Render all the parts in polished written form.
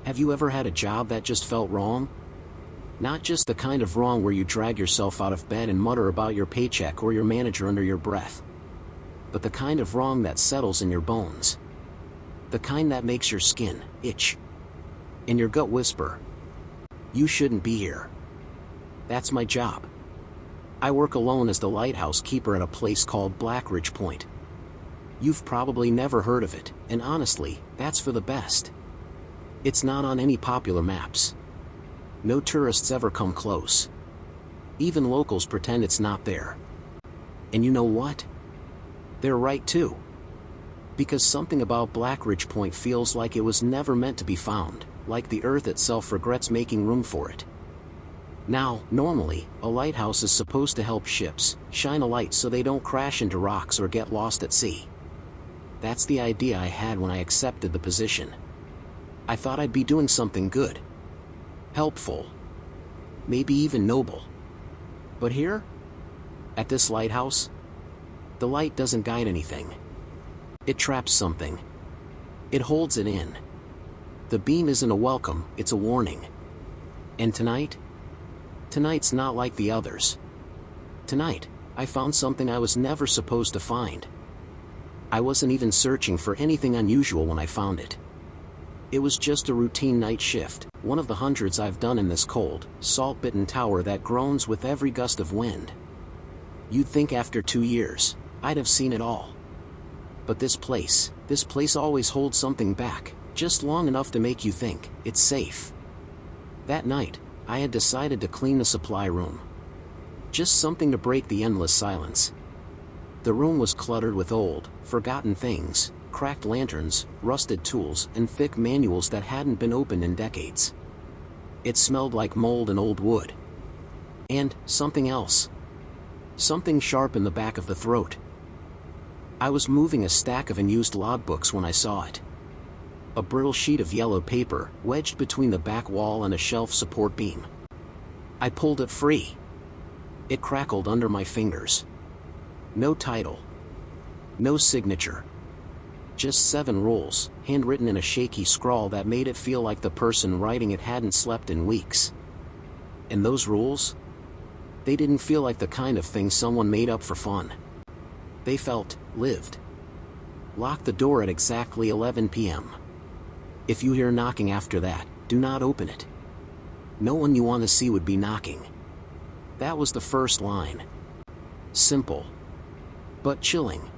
Have you ever had a job that just felt wrong? Not just the kind of wrong where you drag yourself out of bed and mutter about your paycheck or your manager under your breath, but the kind of wrong that settles in your bones. The kind that makes your skin itch and your gut whisper, "You shouldn't be here." That's my job. I work alone as the Lighthouse Keeper at a place called Blackridge Point. You've probably never heard of it, and honestly, that's for the best. It's not on any popular maps. No tourists ever come close. Even locals pretend it's not there. And you know what? They're right too. Because something about Blackridge Point feels like it was never meant to be found, like the earth itself regrets making room for it. Now, normally, a lighthouse is supposed to help ships shine a light so they don't crash into rocks or get lost at sea. That's the idea I had when I accepted the position. I thought I'd be doing something good, helpful, maybe even noble. But here, at this lighthouse, the light doesn't guide anything. It traps something. It holds it in. The beam isn't a welcome, it's a warning. And tonight's not like the others. Tonight, I found something I was never supposed to find. I wasn't even searching for anything unusual when I found it. It was just a routine night shift, one of the hundreds I've done in this cold, salt-bitten tower that groans with every gust of wind. You'd think after 2 years, I'd have seen it all. But this place always holds something back, just long enough to make you think it's safe. That night, I had decided to clean the supply room. Just something to break the endless silence. The room was cluttered with old, forgotten things, cracked lanterns, rusted tools, and thick manuals that hadn't been opened in decades. It smelled like mold and old wood. And something else. Something sharp in the back of the throat. I was moving a stack of unused logbooks when I saw it. A brittle sheet of yellow paper, wedged between the back wall and a shelf support beam. I pulled it free. It crackled under my fingers. No title. No signature. Just 7 rules, handwritten in a shaky scrawl that made it feel like the person writing it hadn't slept in weeks. And those rules? They didn't feel like the kind of thing someone made up for fun. They felt lived. Lock the door at exactly 11 p.m. If you hear knocking after that, do not open it. No one you want to see would be knocking. That was the first line. Simple. But chilling.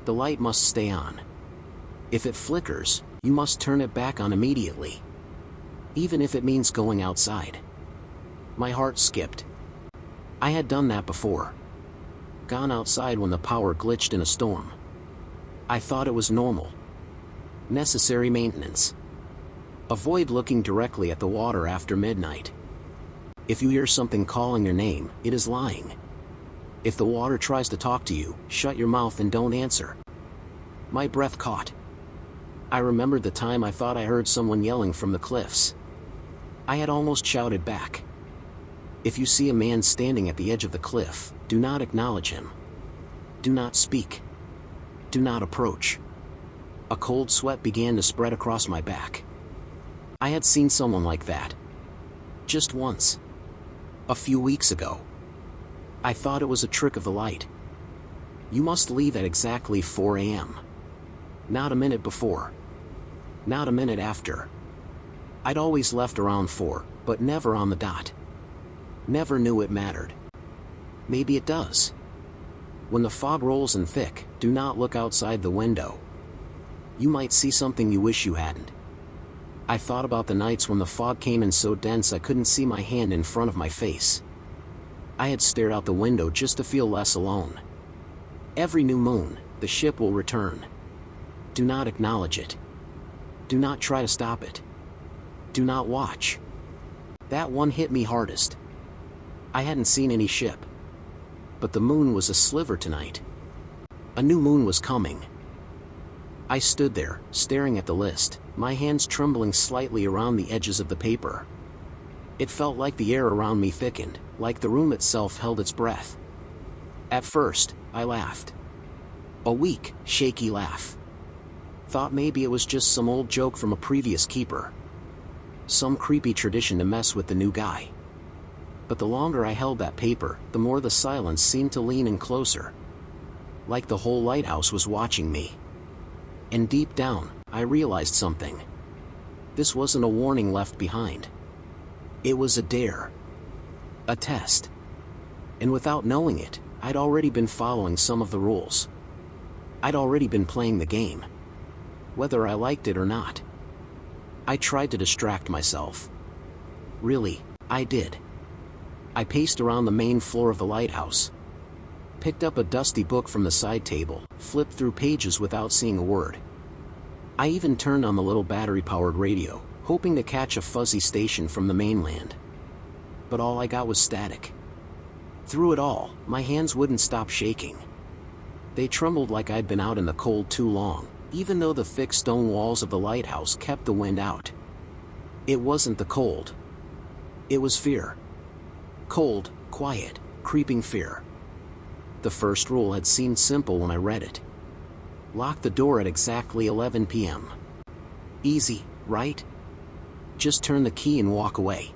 The light must stay on. If it flickers, you must turn it back on immediately. Even if it means going outside. My heart skipped. I had done that before. Gone outside when the power glitched in a storm. I thought it was normal. Necessary maintenance. Avoid looking directly at the water after midnight. If you hear something calling your name, it is lying. If the water tries to talk to you, shut your mouth and don't answer. My breath caught. I remembered the time I thought I heard someone yelling from the cliffs. I had almost shouted back. If you see a man standing at the edge of the cliff, do not acknowledge him. Do not speak. Do not approach. A cold sweat began to spread across my back. I had seen someone like that. Just once. A few weeks ago. I thought it was a trick of the light. You must leave at exactly 4 a.m. Not a minute before. Not a minute after. I'd always left around 4, but never on the dot. Never knew it mattered. Maybe it does. When the fog rolls in thick, do not look outside the window. You might see something you wish you hadn't. I thought about the nights when the fog came in so dense I couldn't see my hand in front of my face. I had stared out the window just to feel less alone. Every new moon, the ship will return. Do not acknowledge it. Do not try to stop it. Do not watch. That one hit me hardest. I hadn't seen any ship. But the moon was a sliver tonight. A new moon was coming. I stood there, staring at the list, my hands trembling slightly around the edges of the paper. It felt like the air around me thickened, like the room itself held its breath. At first, I laughed. A weak, shaky laugh. Thought maybe it was just some old joke from a previous keeper. some creepy tradition to mess with the new guy. But the longer I held that paper, the more the silence seemed to lean in closer. Like the whole lighthouse was watching me. And deep down, I realized something. This wasn't a warning left behind. It was a dare. A test. And without knowing it, I'd already been following some of the rules. I'd already been playing the game. Whether I liked it or not. I tried to distract myself. Really, I did. I paced around the main floor of the lighthouse. Picked up a dusty book from the side table, flipped through pages without seeing a word. I even turned on the little battery-powered radio, hoping to catch a fuzzy station from the mainland. But all I got was static. Through it all, my hands wouldn't stop shaking. They trembled like I'd been out in the cold too long, even though the thick stone walls of the lighthouse kept the wind out. It wasn't the cold. It was fear. Cold, quiet, creeping fear. The first rule had seemed simple when I read it. Lock the door at exactly 11 p.m. Easy, right? Just turn the key and walk away.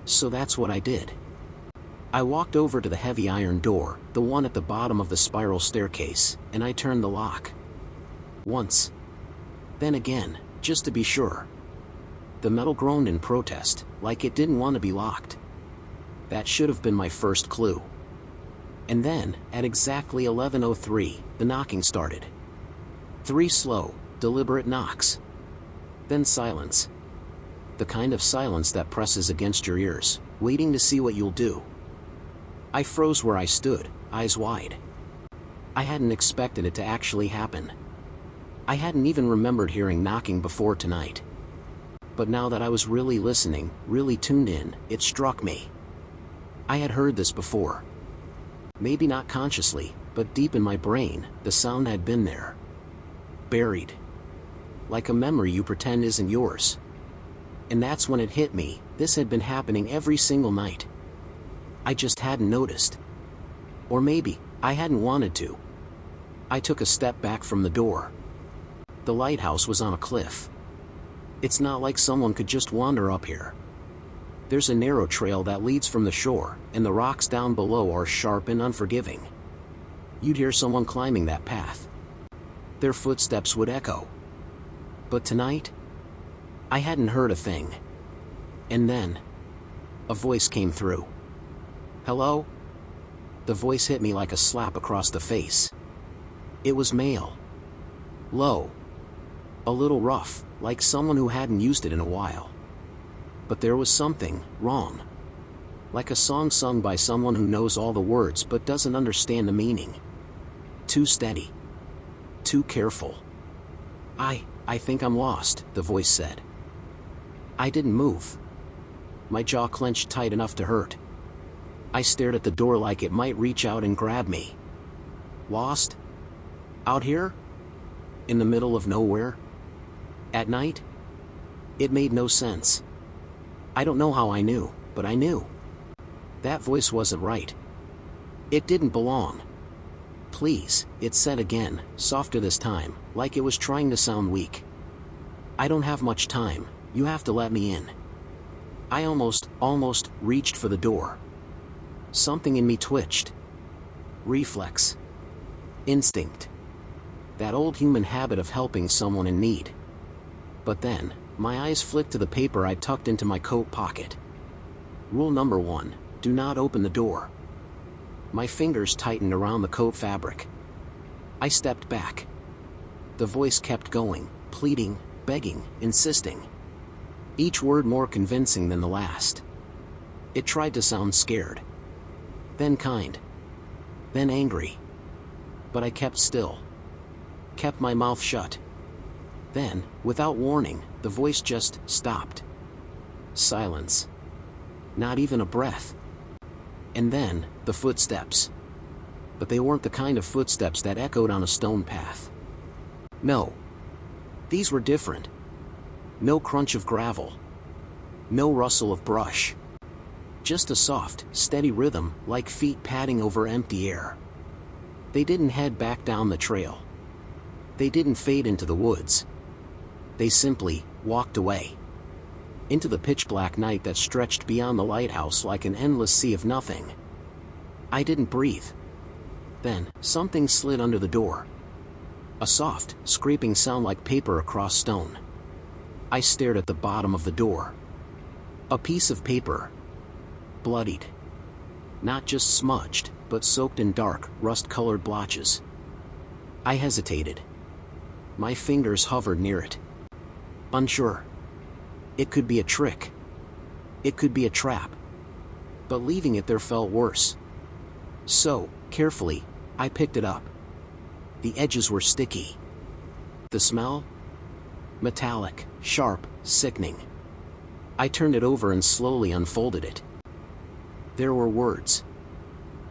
So that's what I did. I walked over to the heavy iron door, the one at the bottom of the spiral staircase, and I turned the lock. Once. Then again, just to be sure. The metal groaned in protest, like it didn't want to be locked. That should have been my first clue. And then, at exactly 11:03, the knocking started. 3 slow, deliberate knocks. Then silence. The kind of silence that presses against your ears, waiting to see what you'll do. I froze where I stood, eyes wide. I hadn't expected it to actually happen. I hadn't even remembered hearing knocking before tonight. But now that I was really listening, really tuned in, it struck me. I had heard this before. Maybe not consciously, but deep in my brain, the sound had been there. Buried. Like a memory you pretend isn't yours. And that's when it hit me, this had been happening every single night. I just hadn't noticed. Or maybe, I hadn't wanted to. I took a step back from the door. The lighthouse was on a cliff. It's not like someone could just wander up here. There's a narrow trail that leads from the shore, and the rocks down below are sharp and unforgiving. You'd hear someone climbing that path. Their footsteps would echo. But tonight, I hadn't heard a thing. And then, a voice came through. Hello? The voice hit me like a slap across the face. It was male. Low. A little rough, like someone who hadn't used it in a while. But there was something wrong. Like a song sung by someone who knows all the words but doesn't understand the meaning. Too steady. Too careful. I think I'm lost, the voice said. I didn't move. My jaw clenched tight enough to hurt. I stared at the door like it might reach out and grab me. Lost? Out here? In the middle of nowhere? At night? It made no sense. I don't know how I knew, but I knew. That voice wasn't right. It didn't belong. Please, it said again, softer this time, like it was trying to sound weak. I don't have much time, you have to let me in. I almost reached for the door. Something in me twitched. Reflex. Instinct. That old human habit of helping someone in need. But then, my eyes flicked to the paper I tucked into my coat pocket. Rule number 1, do not open the door. My fingers tightened around the coat fabric. I stepped back. The voice kept going, pleading, begging, insisting. Each word more convincing than the last. It tried to sound scared. Then kind. Then angry. But I kept still. Kept my mouth shut. Then, without warning, the voice just stopped. Silence. Not even a breath. And then, the footsteps. But they weren't the kind of footsteps that echoed on a stone path. No. These were different. No crunch of gravel. No rustle of brush. Just a soft, steady rhythm, like feet padding over empty air. They didn't head back down the trail. They didn't fade into the woods. They simply walked away. into the pitch-black night that stretched beyond the lighthouse like an endless sea of nothing. I didn't breathe. Then, something slid under the door. A soft, scraping sound like paper across stone. I stared at the bottom of the door. A piece of paper. Bloodied. Not just smudged, but soaked in dark, rust-colored blotches. I hesitated. My fingers hovered near it. Unsure. It could be a trick. It could be a trap. But leaving it there felt worse. So, carefully, I picked it up. The edges were sticky. The smell? Metallic, sharp, sickening. I turned it over and slowly unfolded it. There were words.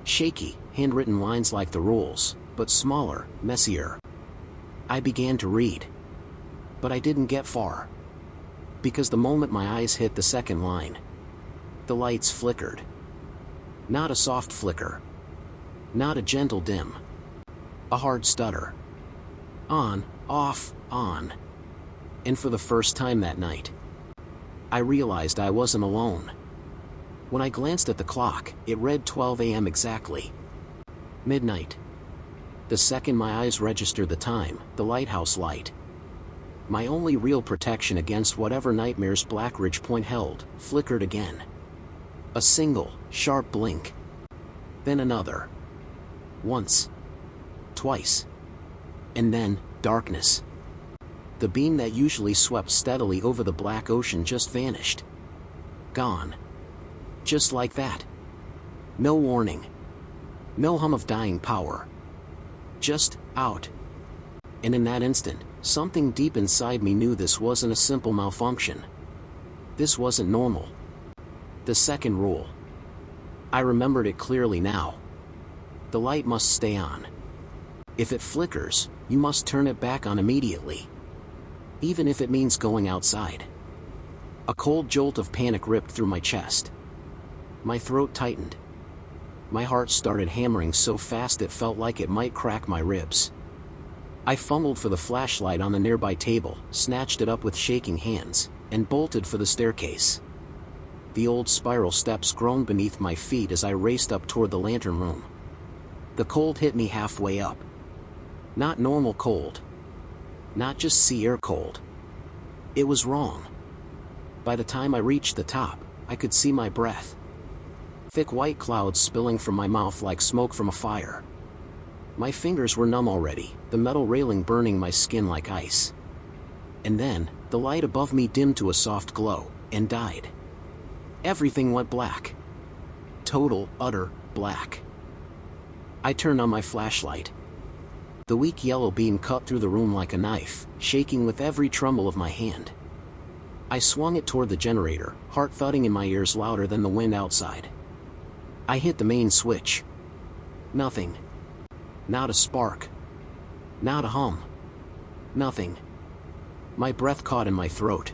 Shaky, handwritten lines like the rules, but smaller, messier. I began to read. But I didn't get far. Because the moment my eyes hit the second line, the lights flickered. Not a soft flicker. Not a gentle dim. A hard stutter. On, off, on. And for the first time that night, I realized I wasn't alone. When I glanced at the clock, it read 12 a.m. exactly. Midnight. The second my eyes registered the time, the lighthouse light, my only real protection against whatever nightmares Blackridge Point held, flickered again. A single, sharp blink. Then another. Once. Twice. And then, darkness. The beam that usually swept steadily over the black ocean just vanished. Gone. Just like that. No warning. No hum of dying power. Just, out. And in that instant, something deep inside me knew this wasn't a simple malfunction. This wasn't normal. The second rule. I remembered it clearly now. The light must stay on. If it flickers, you must turn it back on immediately. Even if it means going outside. A cold jolt of panic ripped through my chest. My throat tightened. My heart started hammering so fast it felt like it might crack my ribs. I fumbled for the flashlight on the nearby table, snatched it up with shaking hands, and bolted for the staircase. The old spiral steps groaned beneath my feet as I raced up toward the lantern room. The cold hit me halfway up. Not normal cold. Not just sea air cold. It was wrong. By the time I reached the top, I could see my breath. Thick white clouds spilling from my mouth like smoke from a fire. My fingers were numb already, the metal railing burning my skin like ice. And then, the light above me dimmed to a soft glow, and died. Everything went black. Total, utter, black. I turned on my flashlight. The weak yellow beam cut through the room like a knife, shaking with every tremble of my hand. I swung it toward the generator, heart thudding in my ears louder than the wind outside. I hit the main switch. Nothing. Not a spark. Not a hum. Nothing. My breath caught in my throat.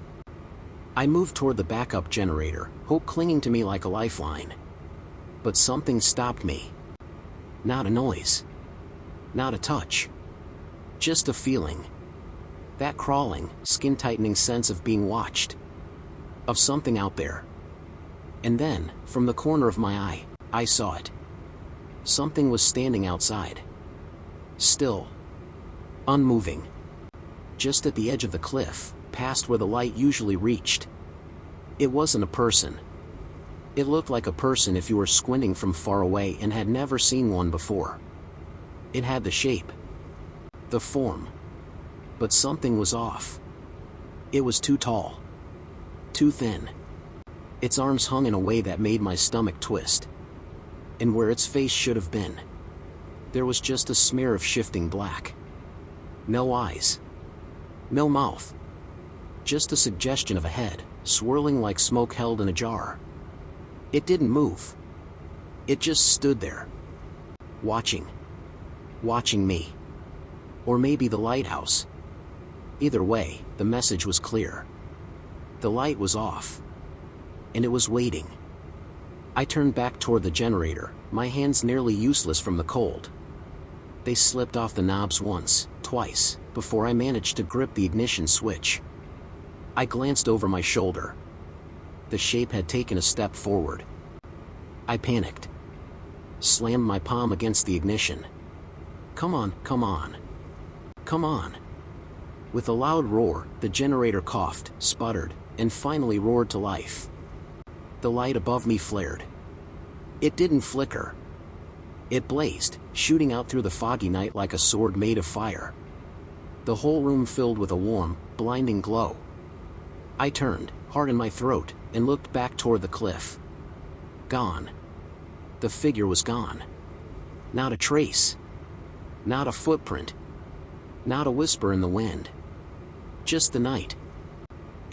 I moved toward the backup generator, hope clinging to me like a lifeline. But something stopped me. Not a noise. Not a touch. Just a feeling. That crawling, skin-tightening sense of being watched. Of something out there. And then, from the corner of my eye, I saw it. Something was standing outside. Still. Unmoving. Just at the edge of the cliff, past where the light usually reached. It wasn't a person. It looked like a person if you were squinting from far away and had never seen one before. It had the shape. The form. But something was off. It was too tall. Too thin. Its arms hung in a way that made my stomach twist. And where its face should have been, there was just a smear of shifting black. No eyes. No mouth. Just a suggestion of a head, swirling like smoke held in a jar. It didn't move. It just stood there. Watching. Watching me. Or maybe the lighthouse. Either way, the message was clear. The light was off. And it was waiting. I turned back toward the generator, my hands nearly useless from the cold. They slipped off the knobs once, twice, before I managed to grip the ignition switch. I glanced over my shoulder. the shape had taken a step forward. I panicked. Slammed my palm against the ignition. Come on, come on. Come on. With a loud roar, the generator coughed, sputtered, and finally roared to life. The light above me flared. It didn't flicker. It blazed, shooting out through the foggy night like a sword made of fire. The whole room filled with a warm, blinding glow. I turned, heart in my throat, and looked back toward the cliff. Gone. The figure was gone. Not a trace. Not a footprint. Not a whisper in the wind. Just the night.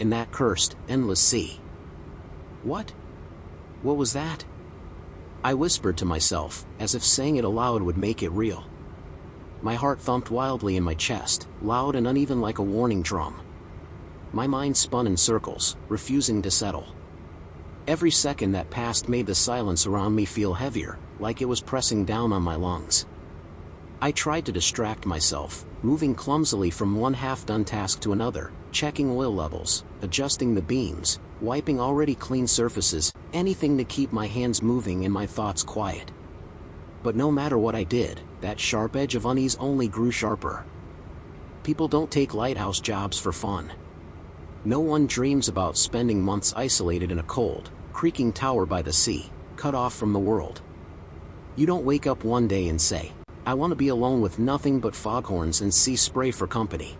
And that cursed, endless sea. What? What was that? I whispered to myself, as if saying it aloud would make it real. My heart thumped wildly in my chest, loud and uneven like a warning drum. My mind spun in circles, refusing to settle. Every second that passed made the silence around me feel heavier, like it was pressing down on my lungs. I tried to distract myself, moving clumsily from one half-done task to another, checking oil levels, adjusting the beams, wiping already clean surfaces, anything to keep my hands moving and my thoughts quiet. But no matter what I did, that sharp edge of unease only grew sharper. People don't take lighthouse jobs for fun. No one dreams about spending months isolated in a cold, creaking tower by the sea, cut off from the world. You don't wake up one day and say, I want to be alone with nothing but foghorns and sea spray for company.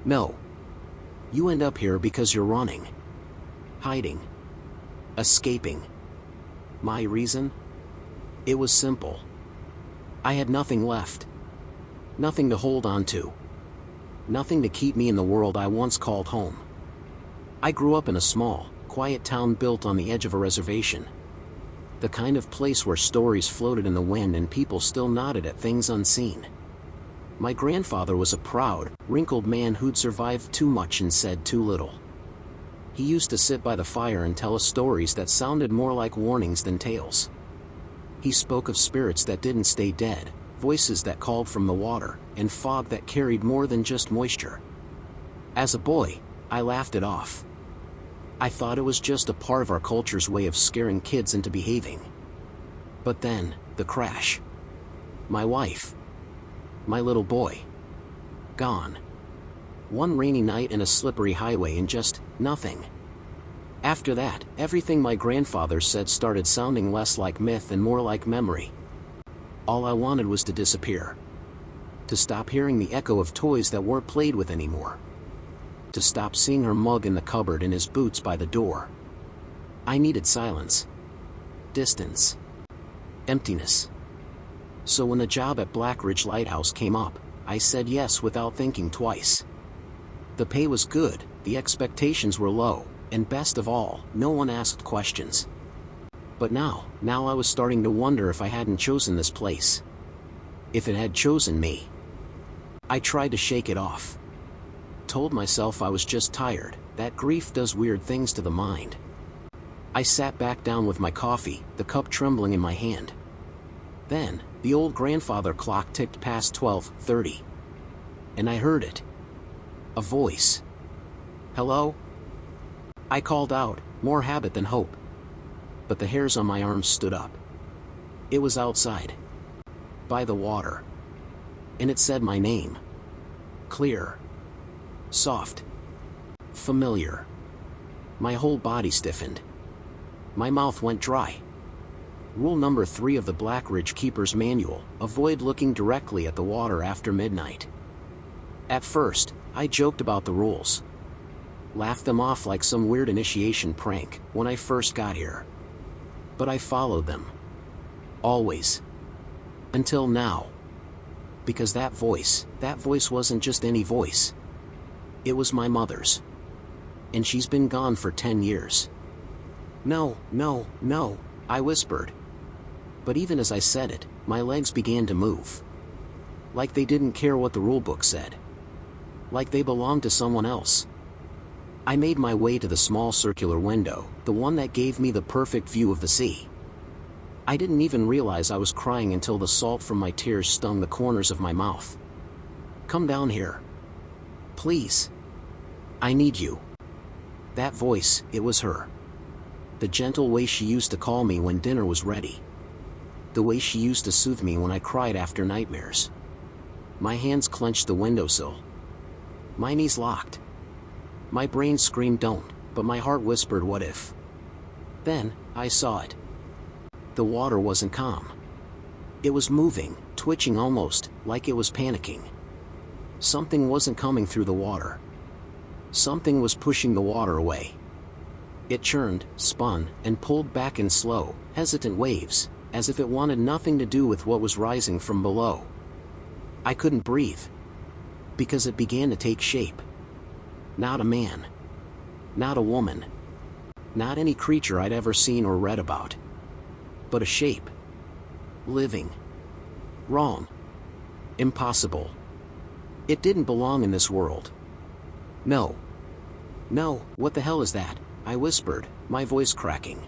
No. You end up here because you're running. Hiding. Escaping. My reason? It was simple. I had nothing left. Nothing to hold on to. Nothing to keep me in the world I once called home. I grew up in a small, quiet town built on the edge of a reservation. The kind of place where stories floated in the wind and people still nodded at things unseen. My grandfather was a proud, wrinkled man who'd survived too much and said too little. He used to sit by the fire and tell us stories that sounded more like warnings than tales. He spoke of spirits that didn't stay dead, voices that called from the water, and fog that carried more than just moisture. As a boy, I laughed it off. I thought it was just a part of our culture's way of scaring kids into behaving. But then, the crash. My wife. My little boy. Gone. One rainy night and a slippery highway and just nothing. After that, everything my grandfather said started sounding less like myth and more like memory. All I wanted was to disappear. To stop hearing the echo of toys that weren't played with anymore. To stop seeing her mug in the cupboard and his boots by the door. I needed silence. Distance. Emptiness. So when the job at Blackridge Lighthouse came up, I said yes without thinking twice. The pay was good, the expectations were low, and best of all, no one asked questions. But now I was starting to wonder if I hadn't chosen this place. If it had chosen me. I tried to shake it off. Told myself I was just tired, that grief does weird things to the mind. I sat back down with my coffee, the cup trembling in my hand. Then, the old grandfather clock ticked past 12:30. And I heard it. A voice. Hello? I called out, more habit than hope. But the hairs on my arms stood up. It was outside. By the water. And it said my name. Clear. Soft. Familiar. My whole body stiffened. My mouth went dry. Rule number 3 of the Blackridge Keeper's manual, avoid looking directly at the water after midnight. At first, I joked about the rules. Laughed them off like some weird initiation prank when I first got here. But I followed them. Always. Until now. Because that voice wasn't just any voice. It was my mother's. And she's been gone for 10 years. No, no, no, I whispered. But even as I said it, my legs began to move. Like they didn't care what the rulebook said. Like they belonged to someone else. I made my way to the small circular window, the one that gave me the perfect view of the sea. I didn't even realize I was crying until the salt from my tears stung the corners of my mouth. Come down here. Please. I need you. That voice, it was her. The gentle way she used to call me when dinner was ready. The way she used to soothe me when I cried after nightmares. My hands clenched the windowsill. My knees locked. My brain screamed don't, but my heart whispered what if. Then, I saw it. The water wasn't calm. It was moving, twitching almost, like it was panicking. Something wasn't coming through the water. Something was pushing the water away. It churned, spun, and pulled back in slow, hesitant waves, as if it wanted nothing to do with what was rising from below. I couldn't breathe. Because it began to take shape. Not a man. Not a woman. Not any creature I'd ever seen or read about. But a shape. Living. Wrong. Impossible. It didn't belong in this world. No. No, what the hell is that? I whispered, my voice cracking.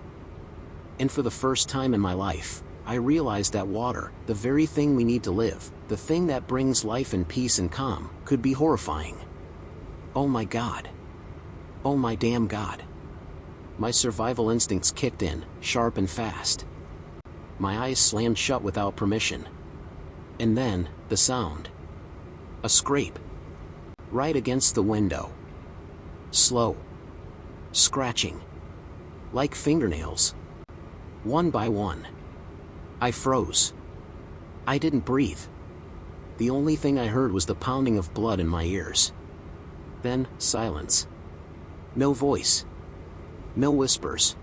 And for the first time in my life, I realized that water, the very thing we need to live, the thing that brings life and peace and calm, could be horrifying. Oh my God. Oh my damn God. My survival instincts kicked in, sharp and fast. My eyes slammed shut without permission. And then, the sound. A scrape. Right against the window. Slow. Scratching. Like fingernails. One by one. I froze. I didn't breathe. The only thing I heard was the pounding of blood in my ears. Then, silence. No voice. No whispers.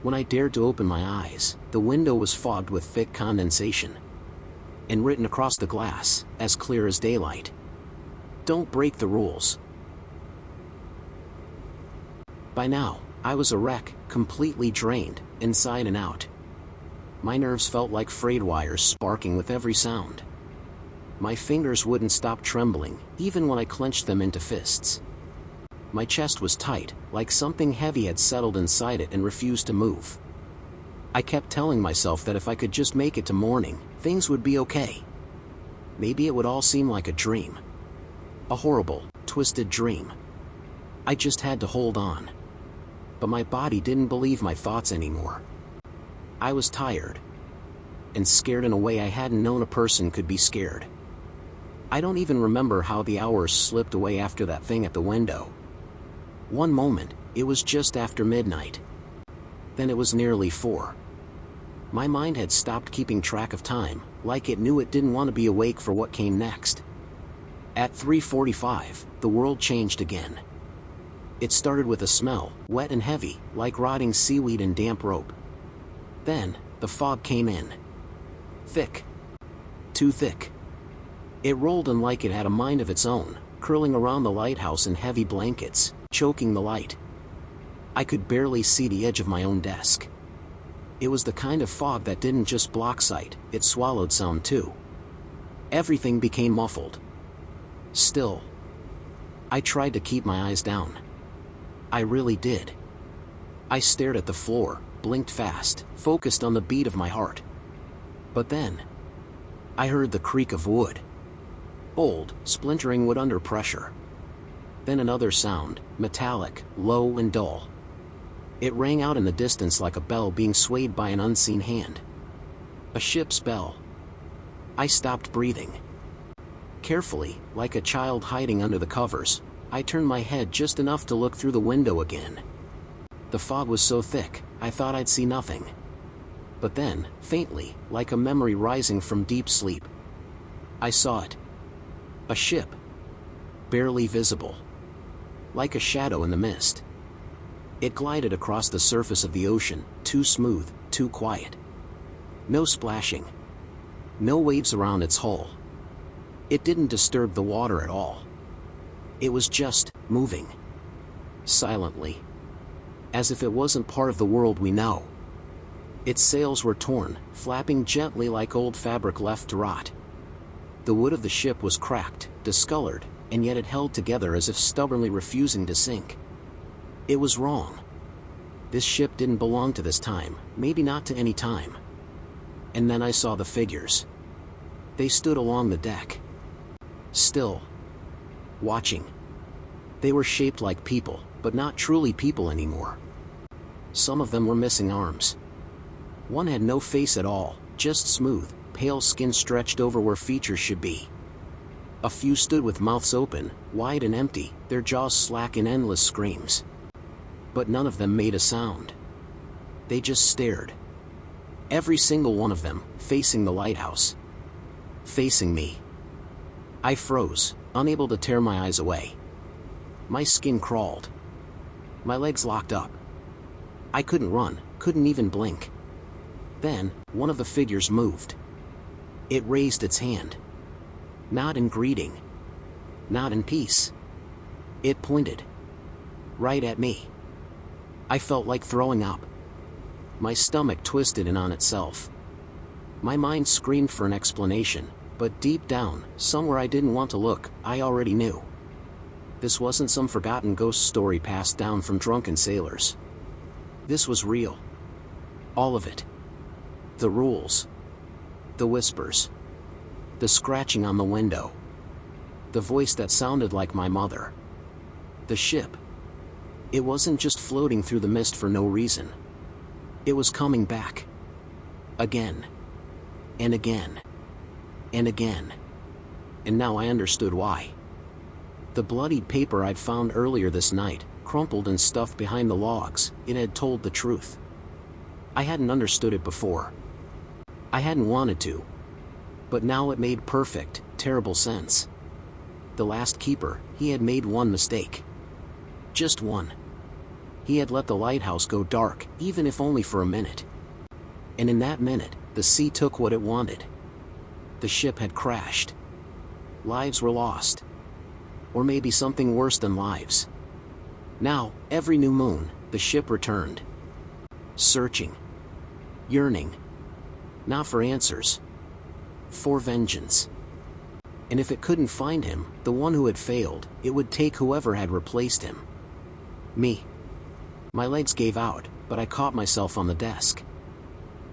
When I dared to open my eyes, the window was fogged with thick condensation. And written across the glass, as clear as daylight. Don't break the rules. By now, I was a wreck, completely drained, inside and out. My nerves felt like frayed wires sparking with every sound. My fingers wouldn't stop trembling, even when I clenched them into fists. My chest was tight, like something heavy had settled inside it and refused to move. I kept telling myself that if I could just make it to morning, things would be okay. Maybe it would all seem like a dream. A horrible, twisted dream. I just had to hold on. But my body didn't believe my thoughts anymore. I was tired. And scared in a way I hadn't known a person could be scared. I don't even remember how the hours slipped away after that thing at the window. One moment, it was just after midnight. Then it was nearly 4. My mind had stopped keeping track of time, like it knew it didn't want to be awake for what came next. At 3:45, the world changed again. It started with a smell, wet and heavy, like rotting seaweed and damp rope. Then, the fog came in. Thick. Too thick. It rolled in like it had a mind of its own, curling around the lighthouse in heavy blankets, choking the light. I could barely see the edge of my own desk. It was the kind of fog that didn't just block sight, it swallowed sound too. Everything became muffled. Still. I tried to keep my eyes down. I really did. I stared at the floor, blinked fast, focused on the beat of my heart. But then, I heard the creak of wood. Old, splintering wood under pressure. Then another sound, metallic, low and dull. It rang out in the distance like a bell being swayed by an unseen hand. A ship's bell. I stopped breathing. Carefully, like a child hiding under the covers, I turned my head just enough to look through the window again. The fog was so thick, I thought I'd see nothing. But then, faintly, like a memory rising from deep sleep, I saw it. A ship. Barely visible. Like a shadow in the mist. It glided across the surface of the ocean, too smooth, too quiet. No splashing. No waves around its hull. It didn't disturb the water at all. It was just moving. Silently. As if it wasn't part of the world we know. Its sails were torn, flapping gently like old fabric left to rot. The wood of the ship was cracked, discolored, and yet it held together as if stubbornly refusing to sink. It was wrong. This ship didn't belong to this time, maybe not to any time. And then I saw the figures. They stood along the deck. Still. Watching. They were shaped like people, but not truly people anymore. Some of them were missing arms. One had no face at all, just smooth, pale skin stretched over where features should be. A few stood with mouths open, wide and empty, their jaws slack in endless screams. But none of them made a sound. They just stared. Every single one of them, facing the lighthouse. Facing me. I froze, unable to tear my eyes away. My skin crawled. My legs locked up. I couldn't run, couldn't even blink. Then, one of the figures moved. It raised its hand. Not in greeting. Not in peace. It pointed. Right at me. I felt like throwing up. My stomach twisted in on itself. My mind screamed for an explanation, but deep down, somewhere I didn't want to look, I already knew. This wasn't some forgotten ghost story passed down from drunken sailors. This was real. All of it. The rules. The whispers. The scratching on the window. The voice that sounded like my mother. The ship. It wasn't just floating through the mist for no reason. It was coming back. Again. And again. And again. And now I understood why. The bloodied paper I'd found earlier this night, crumpled and stuffed behind the logs, it had told the truth. I hadn't understood it before. I hadn't wanted to. But now it made perfect, terrible sense. The last keeper, he had made one mistake. Just one. He had let the lighthouse go dark, even if only for a minute. And in that minute, the sea took what it wanted. The ship had crashed. Lives were lost. Or maybe something worse than lives. Now, every new moon, the ship returned. Searching. Yearning. Not for answers. For vengeance. And if it couldn't find him, the one who had failed, it would take whoever had replaced him. Me. My legs gave out, but I caught myself on the desk.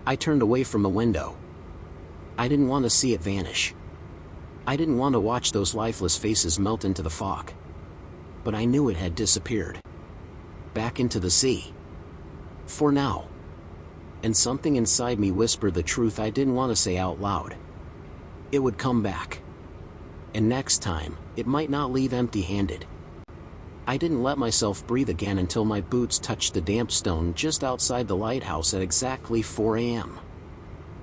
I turned away from the window. I didn't want to see it vanish. I didn't want to watch those lifeless faces melt into the fog. But I knew it had disappeared. Back into the sea. For now. And something inside me whispered the truth I didn't want to say out loud. It would come back. And next time, it might not leave empty-handed. I didn't let myself breathe again until my boots touched the damp stone just outside the lighthouse at exactly 4 a.m.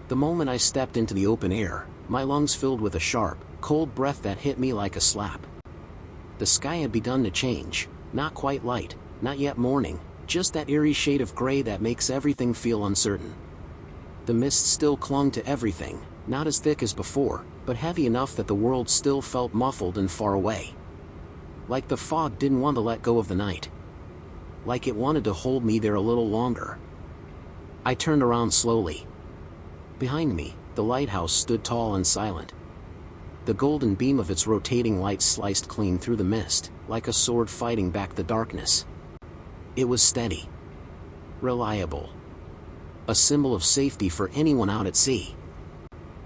The moment I stepped into the open air, my lungs filled with a sharp, cold breath that hit me like a slap. The sky had begun to change, not quite light, not yet morning, just that eerie shade of gray that makes everything feel uncertain. The mist still clung to everything, not as thick as before, but heavy enough that the world still felt muffled and far away. Like the fog didn't want to let go of the night. Like it wanted to hold me there a little longer. I turned around slowly. Behind me, the lighthouse stood tall and silent. The golden beam of its rotating light sliced clean through the mist, like a sword fighting back the darkness. It was steady. Reliable. A symbol of safety for anyone out at sea.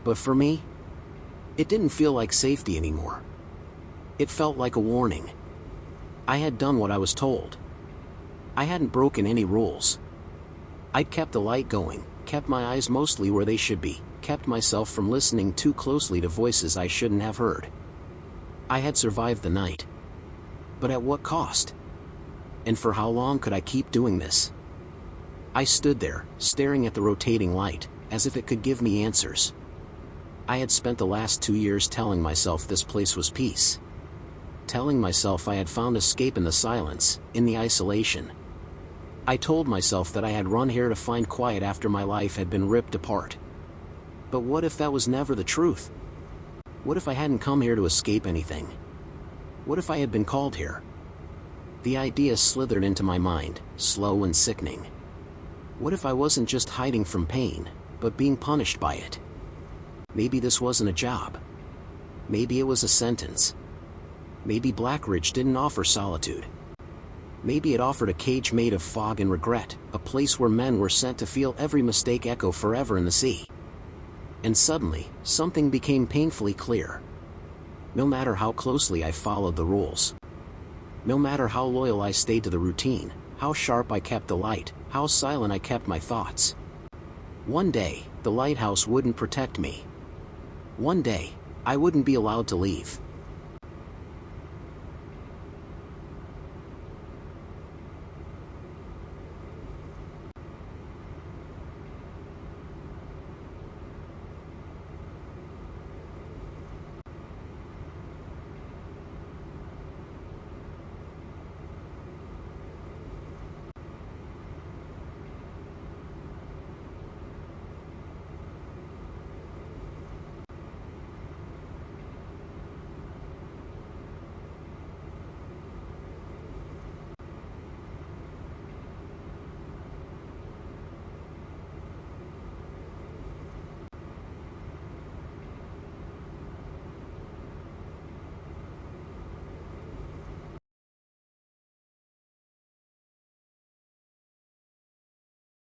But for me, it didn't feel like safety anymore. It felt like a warning. I had done what I was told. I hadn't broken any rules. I'd kept the light going, kept my eyes mostly where they should be, kept myself from listening too closely to voices I shouldn't have heard. I had survived the night. But at what cost? And for how long could I keep doing this? I stood there, staring at the rotating light, as if it could give me answers. I had spent the last 2 years telling myself this place was peace. Telling myself I had found escape in the silence, in the isolation. I told myself that I had run here to find quiet after my life had been ripped apart. But what if that was never the truth? What if I hadn't come here to escape anything? What if I had been called here? The idea slithered into my mind, slow and sickening. What if I wasn't just hiding from pain, but being punished by it? Maybe this wasn't a job. Maybe it was a sentence. Maybe Blackridge didn't offer solitude. Maybe it offered a cage made of fog and regret, a place where men were sent to feel every mistake echo forever in the sea. And suddenly, something became painfully clear. No matter how closely I followed the rules, no matter how loyal I stayed to the routine, how sharp I kept the light, How silent I kept my thoughts. One day, the lighthouse wouldn't protect me. One day, I wouldn't be allowed to leave.